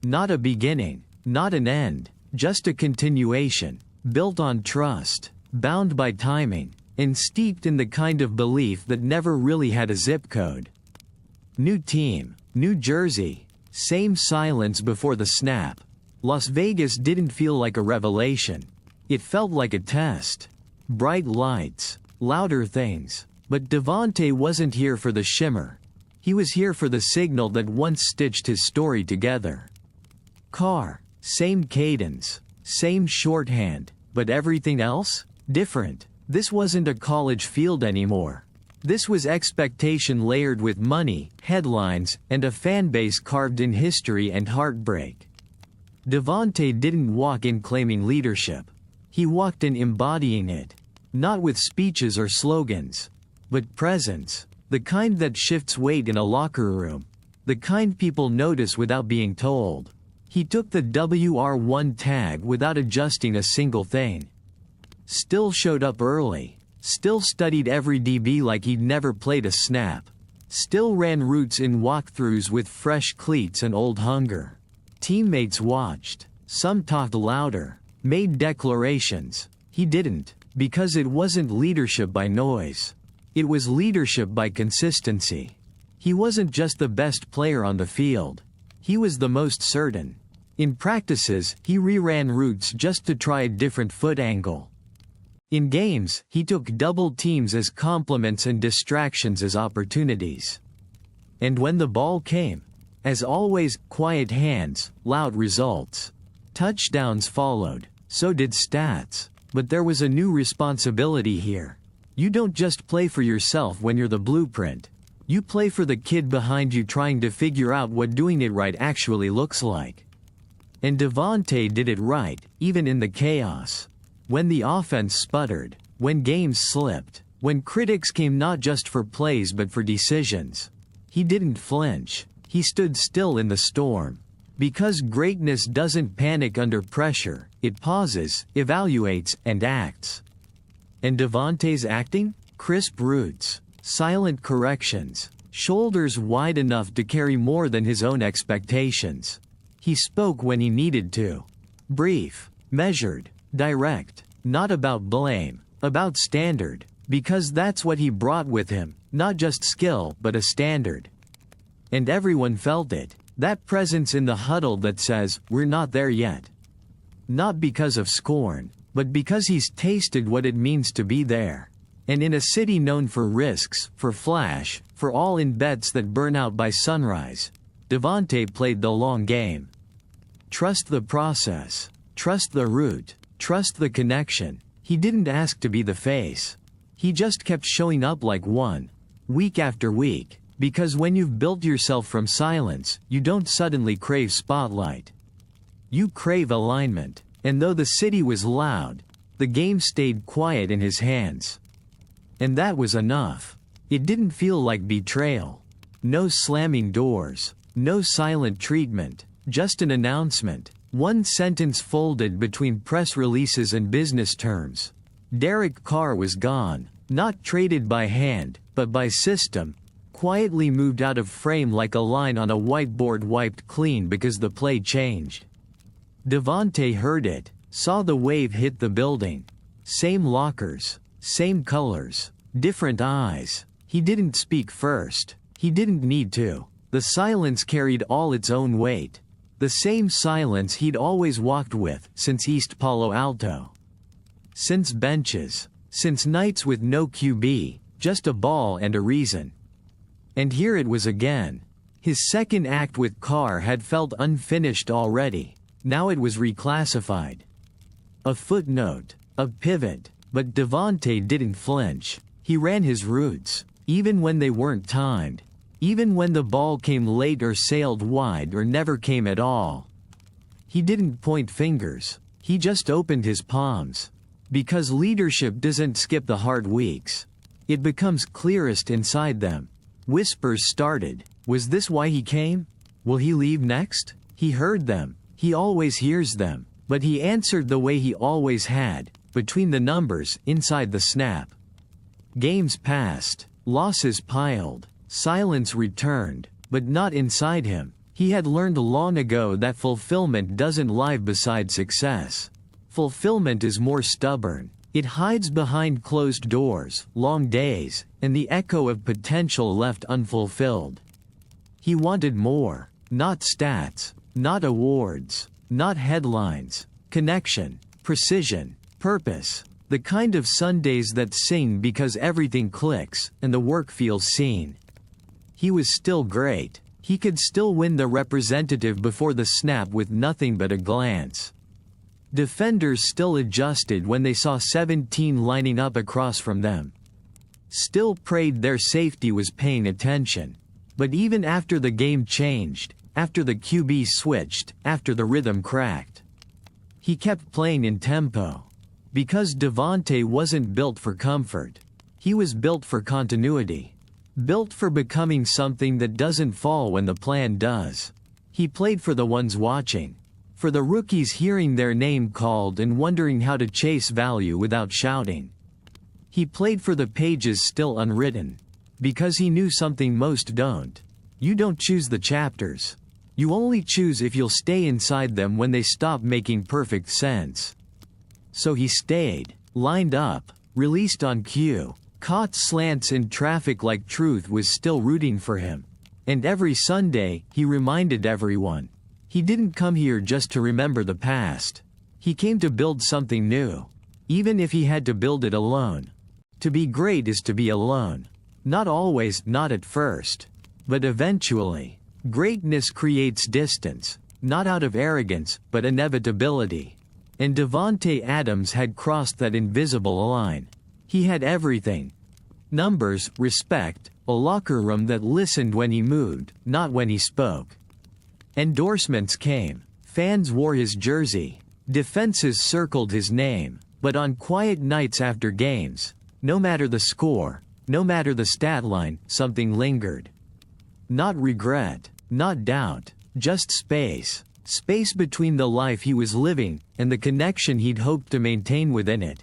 Not a beginning, not an end, just a continuation. Built on trust, bound by timing, and steeped in the kind of belief that never really had a zip code. New team, new jersey, same silence before the snap. Las Vegas didn't feel like a revelation. It felt like a test. Bright lights, louder things. But Davante wasn't here for the shimmer. He was here for the signal that once stitched his story together. Carr, same cadence. Same shorthand, but everything else? Different. This wasn't a college field anymore. This was expectation layered with money, headlines, and a fanbase carved in history and heartbreak. Davante didn't walk in claiming leadership. He walked in embodying it. Not with speeches or slogans, but presence. The kind that shifts weight in a locker room. The kind people notice without being told. He took the WR1 tag without adjusting a single thing. Still showed up early. Still studied every DB like he'd never played a snap. Still ran routes in walkthroughs with fresh cleats and old hunger. Teammates watched. Some talked louder. Made declarations. He didn't. Because it wasn't leadership by noise. It was leadership by consistency. He wasn't just the best player on the field. He was the most certain. In practices, he reran routes just to try a different foot angle. In games, he took double teams as compliments and distractions as opportunities. And when the ball came, As always, quiet hands, loud results. Touchdowns followed, so did stats. But there was a new responsibility here. You don't just play for yourself when you're the blueprint. You play for the kid behind you trying to figure out what doing it right actually looks like. And Davante did it right, even in the chaos. When the offense sputtered, when games slipped, when critics came not just for plays but for decisions. He didn't flinch. He stood still in the storm. Because greatness doesn't panic under pressure, it pauses, evaluates, and acts. And Davante's acting? Crisp roots, silent corrections, shoulders wide enough to carry more than his own expectations. He spoke when he needed to. Brief, measured, direct, not about blame, about standard, because that's what he brought with him, not just skill but a standard. And everyone felt it, that presence in the huddle that says, we're not there yet. Not because of scorn, but because he's tasted what it means to be there. And in a city known for risks, for flash, for all-in bets that burn out by sunrise, Davante played the long game. Trust the process. Trust the route. Trust the connection. He didn't ask to be the face. He just kept showing up like one, week after week, because when you've built yourself from silence, you don't suddenly crave spotlight. You crave alignment. And though the city was loud, the game stayed quiet in his hands. And that was enough. It didn't feel like betrayal. No slamming doors. No silent treatment. Just an announcement. One sentence folded between press releases and business terms. Derek Carr was gone. Not traded by hand, but by system. Quietly moved out of frame like a line on a whiteboard wiped clean because the play changed. Davante heard it, saw the wave hit the building. Same lockers, same colors, different eyes. He didn't speak first. He didn't need to. The silence carried all its own weight. The same silence he'd always walked with since East Palo Alto. Since benches. Since nights with no QB, just a ball and a reason. And here it was again. His second act with Carr had felt unfinished already. Now it was reclassified. A footnote, a pivot, but Davante didn't flinch. He ran his routes, even when they weren't timed, even when the ball came late or sailed wide or never came at all. He didn't point fingers, he just opened his palms. Because leadership doesn't skip the hard weeks. It becomes clearest inside them. Whispers started. Was this why he came? Will he leave next? He heard them. He always hears them, but he answered the way he always had, between the numbers, inside the snap. Games passed, losses piled, silence returned, but not inside him. He had learned long ago that fulfillment doesn't live beside success. Fulfillment is more stubborn. It hides behind closed doors, long days, and the echo of potential left unfulfilled. He wanted more, not stats. Not awards, not headlines, connection, precision, purpose, the kind of Sundays that sing because everything clicks and the work feels seen. He was still great. He could still win the representative before the snap with nothing but a glance. Defenders still adjusted when they saw 17 lining up across from them. Still prayed their safety was paying attention. But even after the game changed, after the QB switched, after the rhythm cracked, he kept playing in tempo. Because Davante wasn't built for comfort. He was built for continuity. Built for becoming something that doesn't fall when the plan does. He played for the ones watching. For the rookies hearing their name called and wondering how to chase value without shouting. He played for the pages still unwritten. Because he knew something most don't. You don't choose the chapters. You only choose if you'll stay inside them when they stop making perfect sense. So he stayed, lined up, released on cue, caught slants in traffic like truth was still rooting for him. And every Sunday, he reminded everyone. He didn't come here just to remember the past. He came to build something new. Even if he had to build it alone. To be great is to be alone. Not always, not at first. But eventually. Greatness creates distance, not out of arrogance, but inevitability. And Davante Adams had crossed that invisible line. He had everything. Numbers, respect, a locker room that listened when he moved, not when he spoke. Endorsements came. Fans wore his jersey. Defenses circled his name. But on quiet nights after games, no matter the score, no matter the stat line, something lingered. Not regret, not doubt, just space. Space between the life he was living and the connection he'd hoped to maintain within it.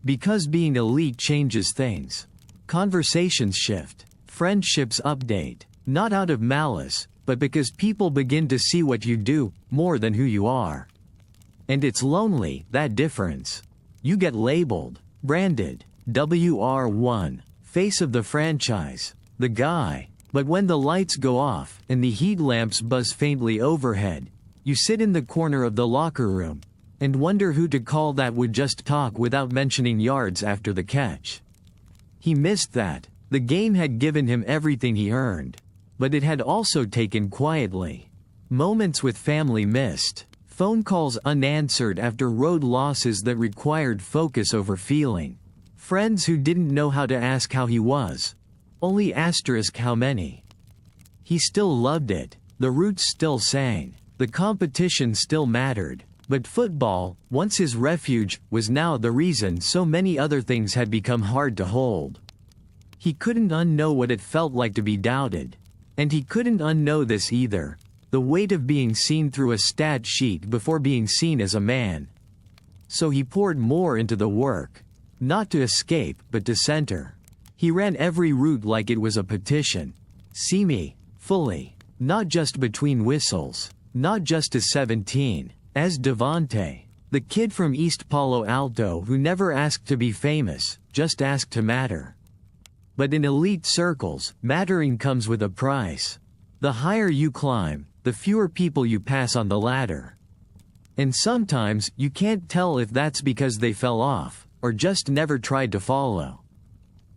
Because being elite changes things. Conversations shift. Friendships update. Not out of malice, but because people begin to see what you do, more than who you are. And it's lonely, that difference. You get labeled, branded, WR1, face of the franchise, the guy. But when the lights go off, and the heat lamps buzz faintly overhead, you sit in the corner of the locker room, and wonder who to call that would just talk without mentioning yards after the catch. He missed that. The game had given him everything he earned. But it had also taken quietly. Moments with family missed. Phone calls unanswered after road losses that required focus over feeling. Friends who didn't know how to ask how he was. Only asterisk how many. He still loved it. The roots still sang. The competition still mattered. But football, once his refuge, was now the reason so many other things had become hard to hold. He couldn't unknow what it felt like to be doubted. And he couldn't unknow this either. The weight of being seen through a stat sheet before being seen as a man. So he poured more into the work. Not to escape, but to center. He ran every route like it was a petition. See me, fully. Not just between whistles. Not just as 17. As Davante. The kid from East Palo Alto who never asked to be famous, just asked to matter. But in elite circles, mattering comes with a price. The higher you climb, the fewer people you pass on the ladder. And sometimes, you can't tell if that's because they fell off, or just never tried to follow.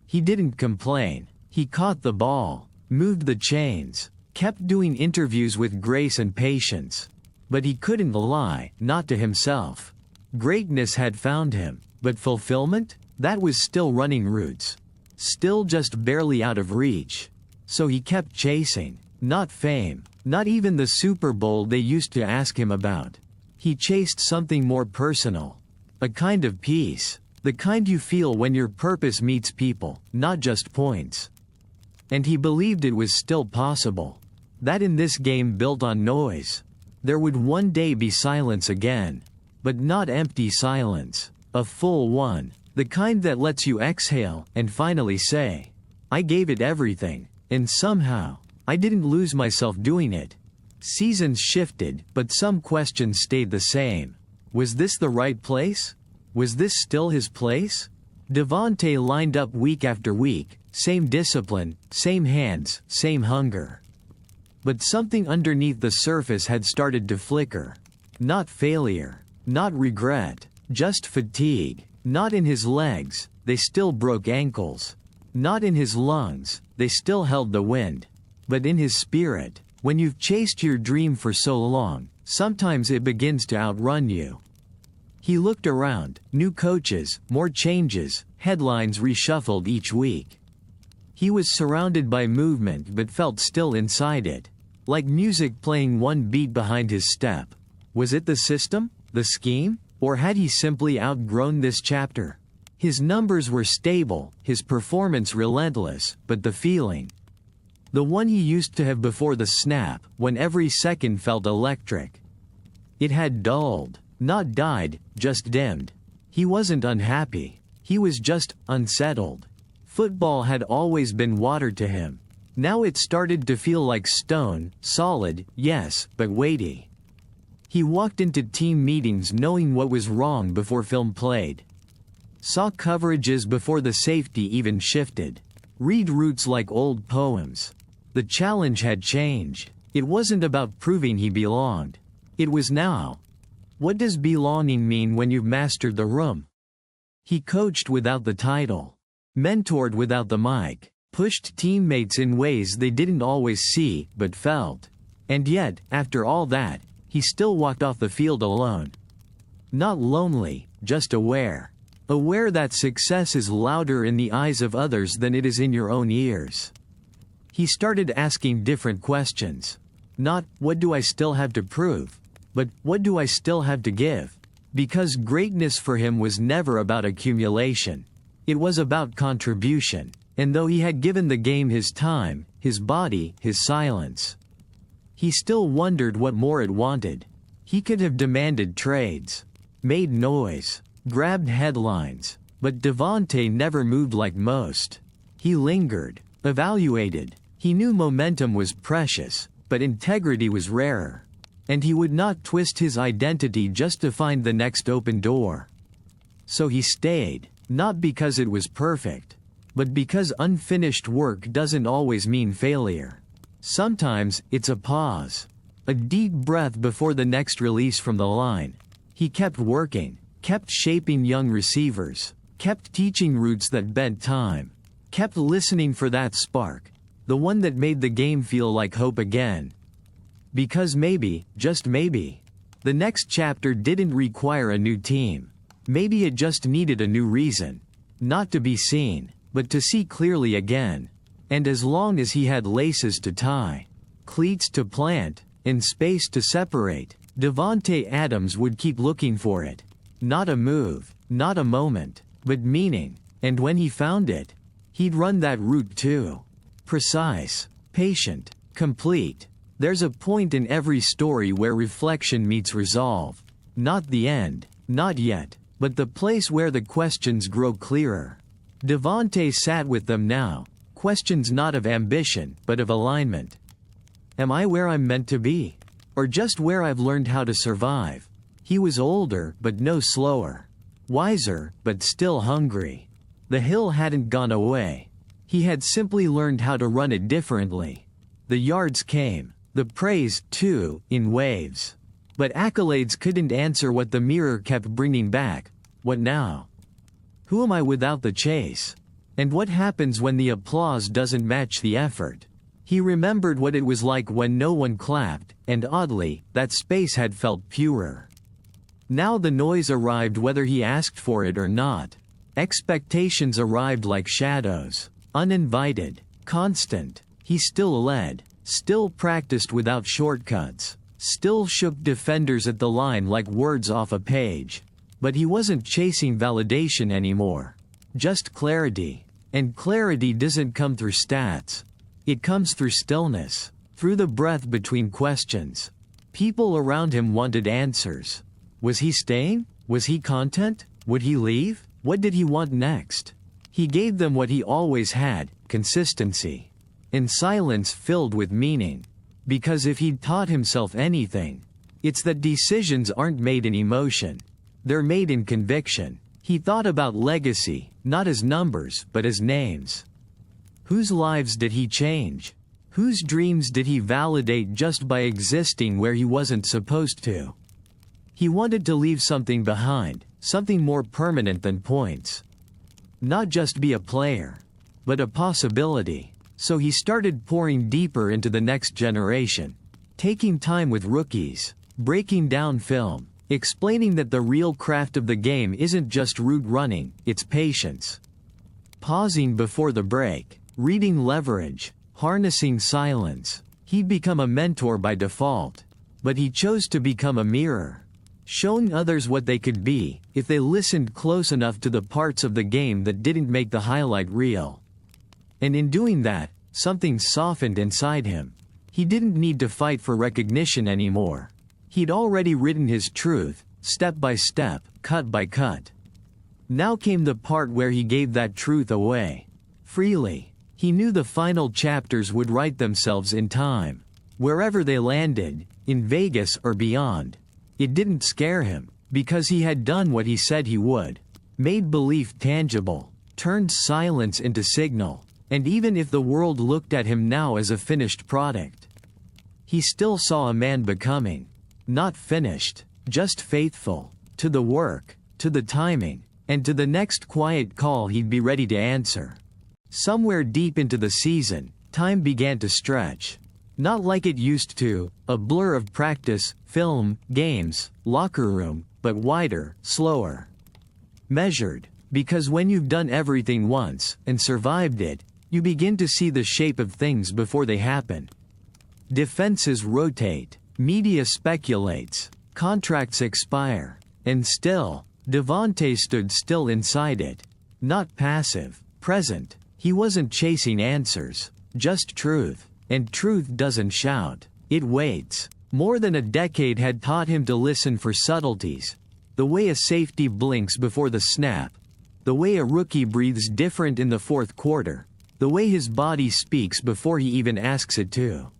He didn't complain. He caught the ball, moved the chains, kept doing interviews with grace and patience. But he couldn't lie, not to himself. Greatness had found him, but fulfillment? That was still running routes. Still just barely out of reach. So he kept chasing. Not fame, not even the Super Bowl they used to ask him about. He chased something more personal. A kind of peace. The kind you feel when your purpose meets people, not just points. And he believed it was still possible. That in this game built on noise. There would one day be silence again. But not empty silence. A full one. The kind that lets you exhale and finally say, I gave it everything, and somehow, I didn't lose myself doing it. Seasons shifted, but some questions stayed the same. Was this the right place? Was this still his place? Davante lined up week after week, same discipline, same hands, same hunger. But something underneath the surface had started to flicker. Not failure, not regret, just fatigue. Not in his legs, they still broke ankles. Not in his lungs, they still held the wind. But in his spirit, when you've chased your dream for so long, sometimes it begins to outrun you. He looked around, new coaches, more changes, headlines reshuffled each week. He was surrounded by movement but felt still inside it. Like music playing one beat behind his step. Was it the system? The scheme? Or had he simply outgrown this chapter? His numbers were stable, his performance relentless, but the feeling. The one he used to have before the snap, when every second felt electric. It had dulled, not died, just dimmed. He wasn't unhappy. He was just unsettled. Football had always been water to him. Now it started to feel like stone, solid, yes, but weighty. He walked into team meetings knowing what was wrong before film played. Saw coverages before the safety even shifted. Read routes like old poems. The challenge had changed. It wasn't about proving he belonged. It was now. What does belonging mean when you've mastered the room? He coached without the title. Mentored without the mic. pushed teammates in ways they didn't always see but felt. And yet, after all that, he still walked off the field alone. Not lonely, just aware. Aware that success is louder in the eyes of others than it is in your own ears. He started asking different questions. Not, what do I still have to prove? But, what do I still have to give? Because greatness for him was never about accumulation. It was about contribution. And though he had given the game his time, his body, his silence, he still wondered what more it wanted. He could have demanded trades, made noise, grabbed headlines, but Davante never moved like most. He lingered, evaluated. He knew momentum was precious, but integrity was rarer. And he would not twist his identity just to find the next open door. So he stayed, not because it was perfect, but because unfinished work doesn't always mean failure. Sometimes, it's a pause. A deep breath before the next release from the line. He kept working, kept shaping young receivers, kept teaching routes that bent time, kept listening for that spark, the one that made the game feel like hope again. Because maybe, just maybe, the next chapter didn't require a new team. Maybe it just needed a new reason. Not to be seen, but to see clearly again. And as long as he had laces to tie, cleats to plant, and space to separate, Davante Adams would keep looking for it. Not a move, not a moment, but meaning. And when he found it, he'd run that route too. Precise, patient, complete. There's a point in every story where reflection meets resolve. Not the end, not yet, but the place where the questions grow clearer. Davante sat with them now, questions not of ambition, but of alignment. Am I where I'm meant to be? Or just where I've learned how to survive? He was older, but no slower. Wiser, but still hungry. The hill hadn't gone away. He had simply learned how to run it differently. The yards came, the praise, too, in waves. But accolades couldn't answer what the mirror kept bringing back. What now? Who am I without the chase? And what happens when the applause doesn't match the effort? He remembered what it was like when no one clapped, and oddly, that space had felt purer. Now the noise arrived whether he asked for it or not. Expectations arrived like shadows, uninvited, constant. He still led, still practiced without shortcuts, still shook defenders at the line like words off a page. But he wasn't chasing validation anymore. Just clarity. And clarity doesn't come through stats. It comes through stillness, through the breath between questions. People around him wanted answers. Was he staying? Was he content? Would he leave? What did he want next? He gave them what he always had, consistency. And silence filled with meaning. Because if he'd taught himself anything, it's that decisions aren't made in emotion. They're made in conviction. He thought about legacy, not as numbers, but as names. Whose lives did he change? Whose dreams did he validate just by existing where he wasn't supposed to? He wanted to leave something behind, something more permanent than points. Not just be a player, but a possibility. So he started pouring deeper into the next generation, taking time with rookies, breaking down film, explaining that the real craft of the game isn't just route running, it's patience. Pausing before the break, reading leverage, harnessing silence. He'd become a mentor by default. But he chose to become a mirror, showing others what they could be, if they listened close enough to the parts of the game that didn't make the highlight reel. And in doing that, something softened inside him. He didn't need to fight for recognition anymore. He'd already written his truth, step by step, cut by cut. Now came the part where he gave that truth away. Freely. He knew the final chapters would write themselves in time. Wherever they landed, in Vegas or beyond. It didn't scare him, because he had done what he said he would. Made belief tangible, turned silence into signal. And even if the world looked at him now as a finished product, he still saw a man becoming. Not finished, just faithful, to the work, to the timing, and to the next quiet call he'd be ready to answer. Somewhere deep into the season, time began to stretch. Not like it used to, a blur of practice, film, games, locker room, but wider, slower. Measured. Because when you've done everything once, and survived it, you begin to see the shape of things before they happen. Defenses rotate, media speculates, contracts expire, and still, Davante stood still inside it. Not passive, present. He wasn't chasing answers, just truth. And truth doesn't shout, it waits. More than a decade had taught him to listen for subtleties. The way a safety blinks before the snap. The way a rookie breathes different in the fourth quarter. The way his body speaks before he even asks it to.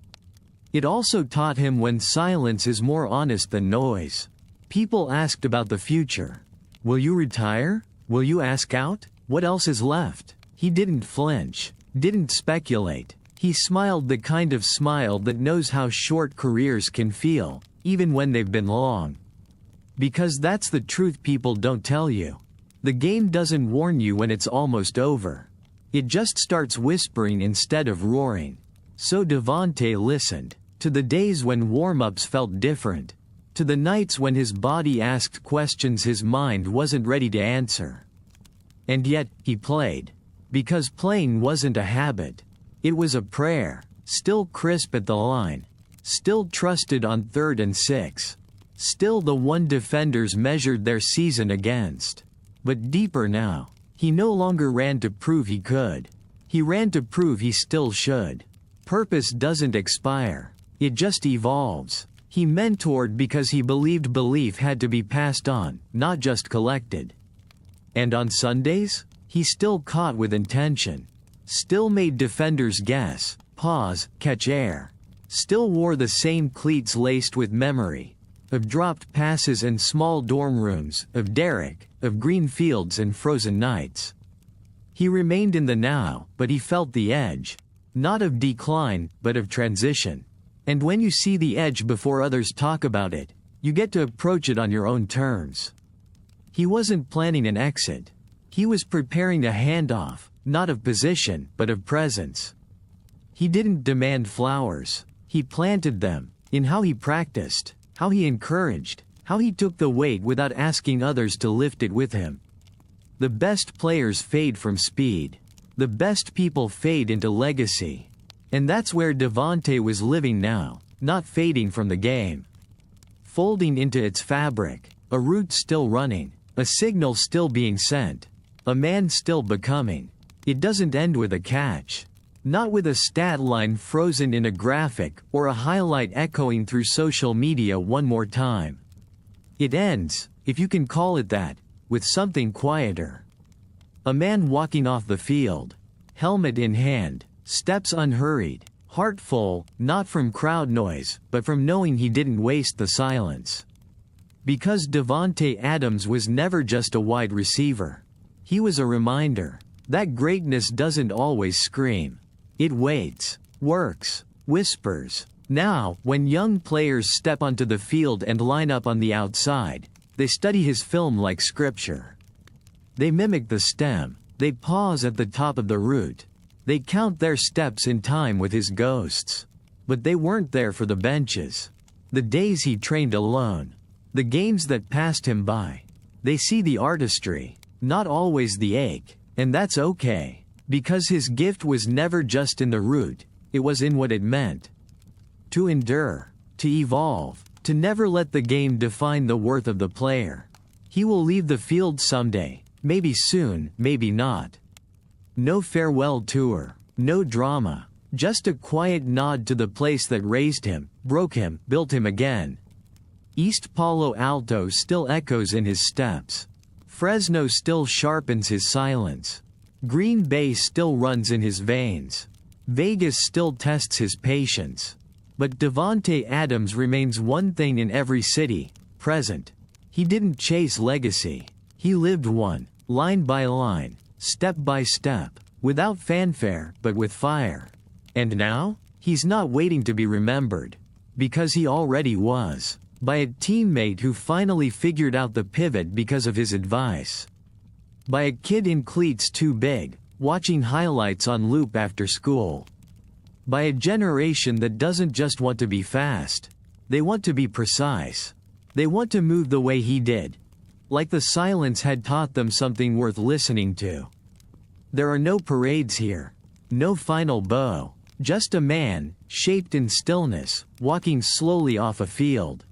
It also taught him when silence is more honest than noise. People asked about the future. Will you retire? Will you ask out? What else is left? He didn't flinch, didn't speculate. He smiled, the kind of smile that knows how short careers can feel, even when they've been long. Because that's the truth people don't tell you. The game doesn't warn you when it's almost over. It just starts whispering instead of roaring. So Davante listened. To the days when warm-ups felt different. To the nights when his body asked questions his mind wasn't ready to answer. And yet, he played. Because playing wasn't a habit. It was a prayer, still crisp at the line, still trusted on 3rd and 6, still the one defenders measured their season against. But deeper now, he no longer ran to prove he could. He ran to prove he still should. Purpose doesn't expire, it just evolves. He mentored because he believed belief had to be passed on, not just collected. And on Sundays, he still caught with intention. Still made defenders guess, pause, catch air. Still wore the same cleats laced with memory. Of dropped passes and small dorm rooms, of Derek, of green fields and frozen nights. He remained in the now, but he felt the edge. Not of decline, but of transition. And when you see the edge before others talk about it, you get to approach it on your own terms. He wasn't planning an exit. He was preparing a handoff. Not of position, but of presence. He didn't demand flowers. He planted them, in how he practiced, how he encouraged, how he took the weight without asking others to lift it with him. The best players fade from speed. The best people fade into legacy. And that's where Davante was living now, not fading from the game. Folding into its fabric, a route still running, a signal still being sent, a man still becoming. It doesn't end with a catch. Not with a stat line frozen in a graphic or a highlight echoing through social media one more time. It ends, if you can call it that, with something quieter. A man walking off the field, helmet in hand, steps unhurried, heart full, not from crowd noise, but from knowing he didn't waste the silence. Because Davante Adams was never just a wide receiver. He was a reminder that greatness doesn't always scream. It waits, works, whispers. Now, when young players step onto the field and line up on the outside, they study his film like scripture. They mimic the stem, they pause at the top of the route. They count their steps in time with his ghosts. But they weren't there for the benches. The days he trained alone. The games that passed him by. They see the artistry, not always the ache. And that's okay, because his gift was never just in the route, it was in what it meant. To endure, to evolve, to never let the game define the worth of the player. He will leave the field someday, maybe soon, maybe not. No farewell tour, no drama, just a quiet nod to the place that raised him, broke him, built him again. East Palo Alto still echoes in his steps. Fresno still sharpens his silence. Green Bay still runs in his veins. Vegas still tests his patience. But Davante Adams remains one thing in every city, present. He didn't chase legacy. He lived one, line by line, step by step, without fanfare, but with fire. And now, he's not waiting to be remembered. Because he already was. By a teammate who finally figured out the pivot because of his advice. By a kid in cleats too big, watching highlights on loop after school. By a generation that doesn't just want to be fast. They want to be precise. They want to move the way he did. Like the silence had taught them something worth listening to. There are no parades here. No final bow. Just a man, shaped in stillness, walking slowly off a field.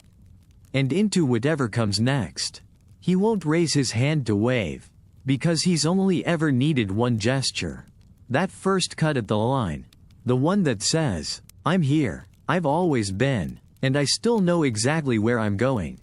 And into whatever comes next. He won't raise his hand to wave. Because he's only ever needed one gesture. That first cut at the line. The one that says, I'm here, I've always been, and I still know exactly where I'm going.